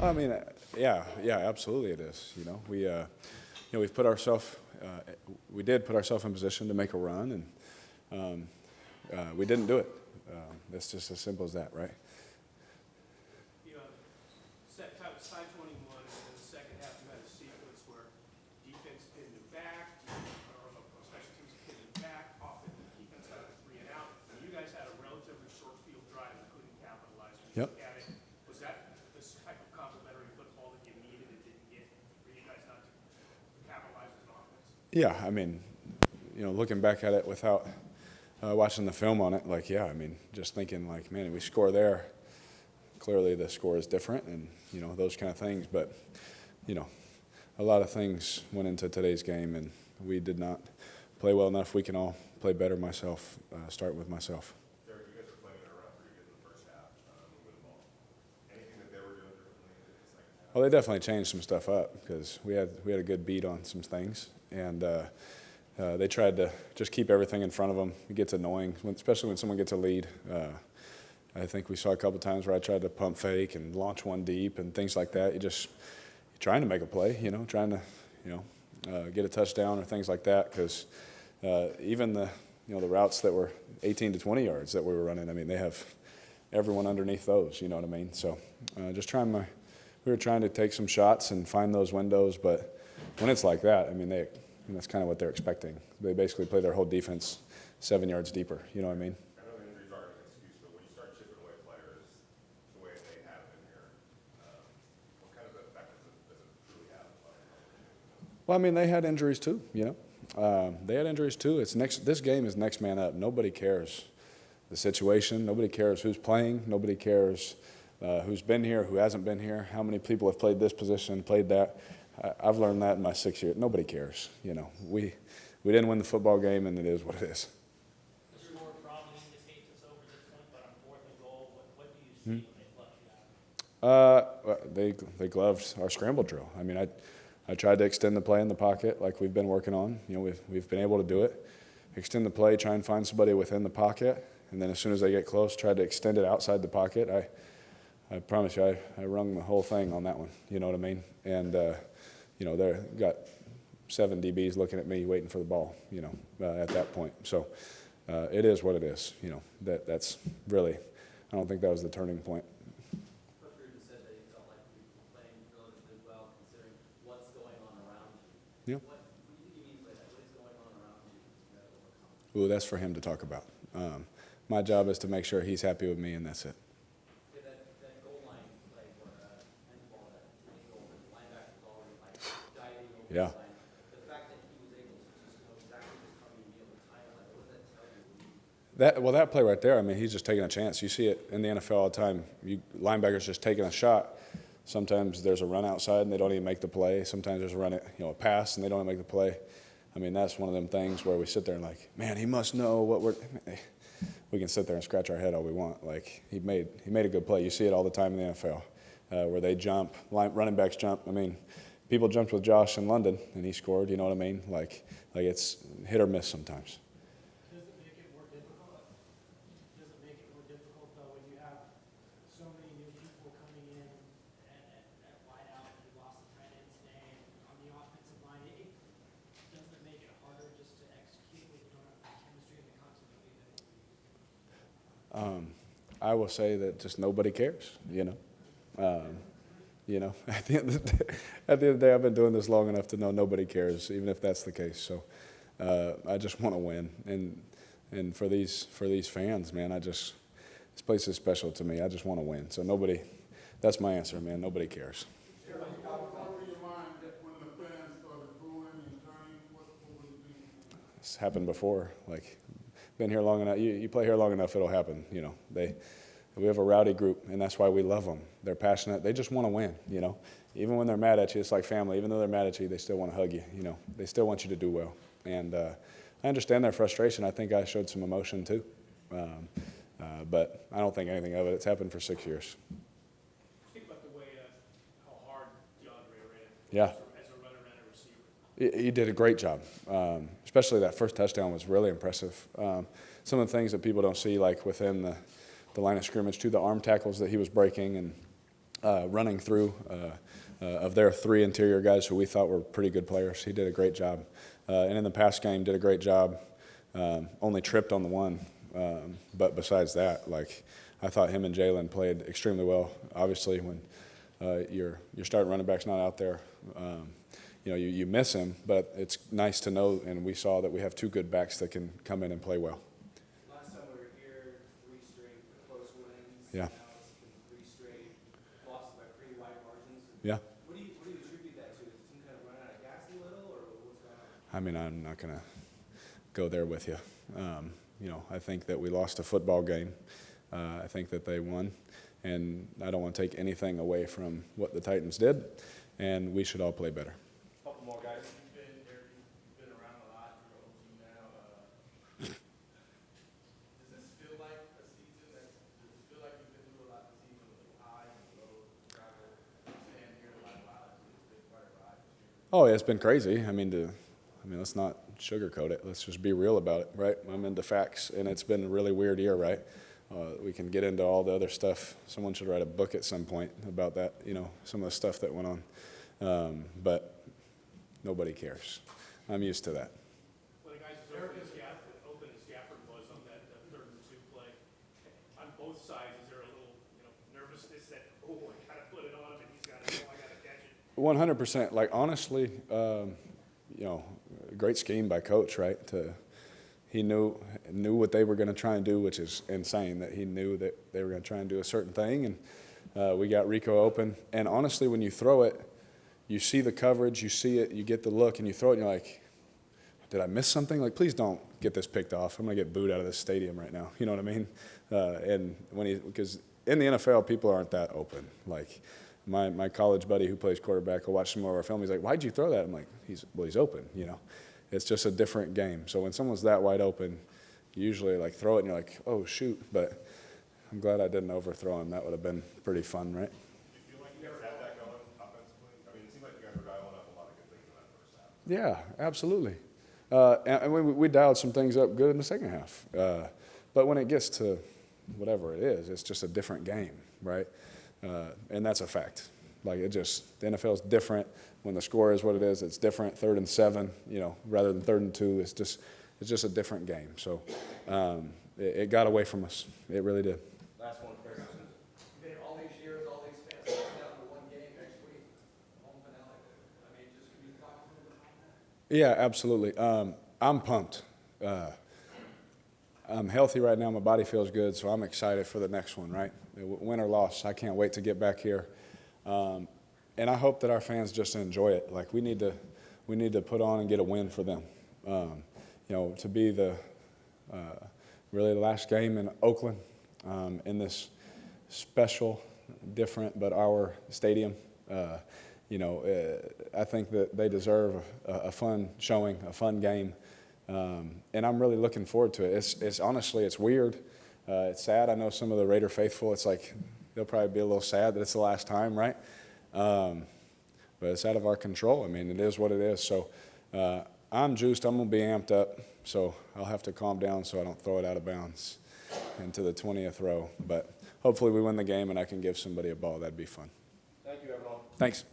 I mean, yeah, absolutely it is. We've put ourselves, we did put ourselves in position to make a run, and we didn't do it. It's just as simple as that, right? You know, side 21, in the second half, you had a sequence where defense pinned it back, or special teams pinned it back, defense had a 3 and out, and you guys had a relatively short field drive and couldn't capitalize. When you Yep. look at it, was that this type of complementary football that you needed and didn't get for you guys not to capitalize as an offense? Yeah, I mean, looking back at it without watching the film on it, just thinking, man, we score there. Clearly, the score is different, and those kind of things. But a lot of things went into today's game, and we did not play well enough. We can all play better. Myself, start with myself. Derek, you guys are playing it around pretty good in the first half with the ball. Anything that they were doing differently in the second half? Well, they definitely changed some stuff up because we had a good beat on some things, and they tried to just keep everything in front of them. It gets annoying, especially when someone gets a lead. I think we saw a couple times where I tried to pump fake and launch one deep and things like that. You're trying to make a play, trying to get a touchdown or things like that. Because even the routes that were 18 to 20 yards that we were running, I mean, they have everyone underneath those. You know what I mean? So we were trying to take some shots and find those windows, but when it's like that, I mean, that's kind of what they're expecting. They basically play their whole defense 7 yards deeper. You know what I mean? I know the injuries aren't an excuse, but when you start chipping away players the way they have been here, what kind of effect does it truly have? Well, I mean, they had injuries too. They had injuries too. This game is next man up. Nobody cares the situation. Nobody cares who's playing. Nobody cares who's been here, who hasn't been here, how many people have played this position, played that. I've learned that in my 6 years. Nobody cares. We didn't win the football game, and it is what it is. The score probably indicates us over this point, but on 4th and goal, what do you see when they flush you out? They gloved our scramble drill. I mean, I tried to extend the play in the pocket like we've been working on. We've been able to do it. Extend the play, try and find somebody within the pocket, and then as soon as they get close, try to extend it outside the pocket. I promise you, I wrung the whole thing on that one. You know what I mean? And they got 7 DBs looking at me, waiting for the ball. At that point. So it is what it is. That's really. I don't think that was the turning point. Coach Reardon said that he felt like you were playing relatively well, considering what's going on around you. Yeah. What do you think he means by that? What is going on around you to overcome? Ooh, that's for him to talk about. My job is to make sure he's happy with me, and that's it. That goal line play for handball, that goal, the linebacker was already diving over Yeah. the line. The fact that he was able to just know exactly what's coming and be able to time it, what does that tell you? That play right there, I mean, he's just taking a chance. You see it in the NFL all the time. Linebackers just taking a shot. Sometimes there's a run outside and they don't even make the play. Sometimes there's a pass and they don't even make the play. I mean, that's one of them things where we sit there and man, he must know what we can sit there and scratch our head all we want. He made a good play. You see it all the time in the NFL where they jump, running backs jump. I mean, people jumped with Josh in London and he scored. You know what I mean? It's hit or miss sometimes. Does it make it more difficult? Does it make it more difficult though when you have so many new people coming in at wide out? You lost the tight end today, and on the offensive line, does it make it harder just to execute when you don't have the chemistry and the continuity that you use? I will say that just nobody cares. At the end of the day, I've been doing this long enough to know nobody cares, even if that's the case. So I just want to win, and for these fans, man, this place is special to me. I just want to win. So nobody. That's my answer, man. Nobody cares. How were your mind when the fans started booing and turning? What were you thinking? It's happened before. Been here long enough. You play here long enough, it'll happen. We have a rowdy group, and that's why we love them. They're passionate. They just want to win. Even when they're mad at you, it's like family. Even though they're mad at you, they still want to hug you. They still want you to do well. And I understand their frustration. I think I showed some emotion too. But I don't think anything of it. It's happened for 6 years. Think about the way how hard DeAndre ran. Yeah. As a runner and a receiver. He did a great job. Especially that first touchdown was really impressive. Some of the things that people don't see, like within the line of scrimmage, too, the arm tackles that he was breaking, and running through of their 3 interior guys who we thought were pretty good players. He did a great job. And in the pass game, did a great job. Only tripped on the one. But besides that, like, I thought him and Jalen played extremely well. Obviously, when your starting running back's not out there, you miss him. But it's nice to know, and we saw that we have 2 good backs that can come in and play well. Last time we were here, 3 straight close wins. Yeah. Now it's been 3 straight losses by pretty wide margins. Yeah. What do you attribute that to? Is the team kind of run out of gas a little, or what's going on? I mean, I'm not going to go there with you. I think that we lost a football game. I think that they won. And I don't want to take anything away from what the Titans did. And we should all play better. Couple more guys. You've been around a lot. You're OG now. Does this feel like a season? Does it feel like you've been through a lot this season with the high and low travel? Stand here like, wow, it's been quite a ride this year. Oh, yeah, it's been crazy. I mean, let's not sugarcoat it. Let's just be real about it, right? I'm into facts, and it's been a really weird year, right? We can get into all the other stuff. Someone should write a book at some point about that, some of the stuff that went on. But nobody cares. I'm used to that. Well, the guys as open as Gafford was on that 3rd and 2 play, on both sides, is there a little, nervousness that, oh, I gotta put it on him and he's gotta know I gotta catch it? 100%. Like, honestly, great scheme by Coach, right? He knew what they were going to try and do, which is insane that he knew that they were going to try and do a certain thing. And we got Rico open. And honestly, when you throw it, you see the coverage, you see it, you get the look, and you throw it, and you're like, did I miss something? Like, please don't get this picked off. I'm going to get booed out of this stadium right now. You know what I mean? Because in the NFL, people aren't that open. Like, my college buddy who plays quarterback will watch some more of our film. He's like, why'd you throw that? I'm like, he's open, It's just a different game. So when someone's that wide open, you usually throw it and you're like, oh, shoot. But I'm glad I didn't overthrow him. That would have been pretty fun, right? Do you feel like you guys had that going offensively? I mean, it seemed like you guys were dialing up a lot of good things in that first half. Yeah, absolutely. And we dialed some things up good in the second half. But when it gets to whatever it is, it's just a different game, right? And that's a fact. The NFL is different. When the score is what it is, it's different. 3rd and 7, rather than 3rd and 2, it's just a different game. So it got away from us. It really did. Last one, Chris. You've been all these years, all these fans coming down to one game next week, home finale. I mean, just can you talk a little bit about that? Yeah, absolutely. I'm pumped. I'm healthy right now. My body feels good, so I'm excited for the next one, right? Win or loss, I can't wait to get back here. And I hope that our fans just enjoy it. We need to put on and get a win for them. To be really the last game in Oakland, in this special, different, but our stadium. I think that they deserve a fun showing, a fun game. And I'm really looking forward to it. It's honestly, it's weird. It's sad. I know some of the Raider faithful, it's like they'll probably be a little sad that it's the last time, right? But it's out of our control. I mean, it is what it is. So I'm juiced. I'm going to be amped up. So I'll have to calm down so I don't throw it out of bounds into the 20th row. But hopefully we win the game and I can give somebody a ball. That'd be fun. Thank you, everyone. Thanks.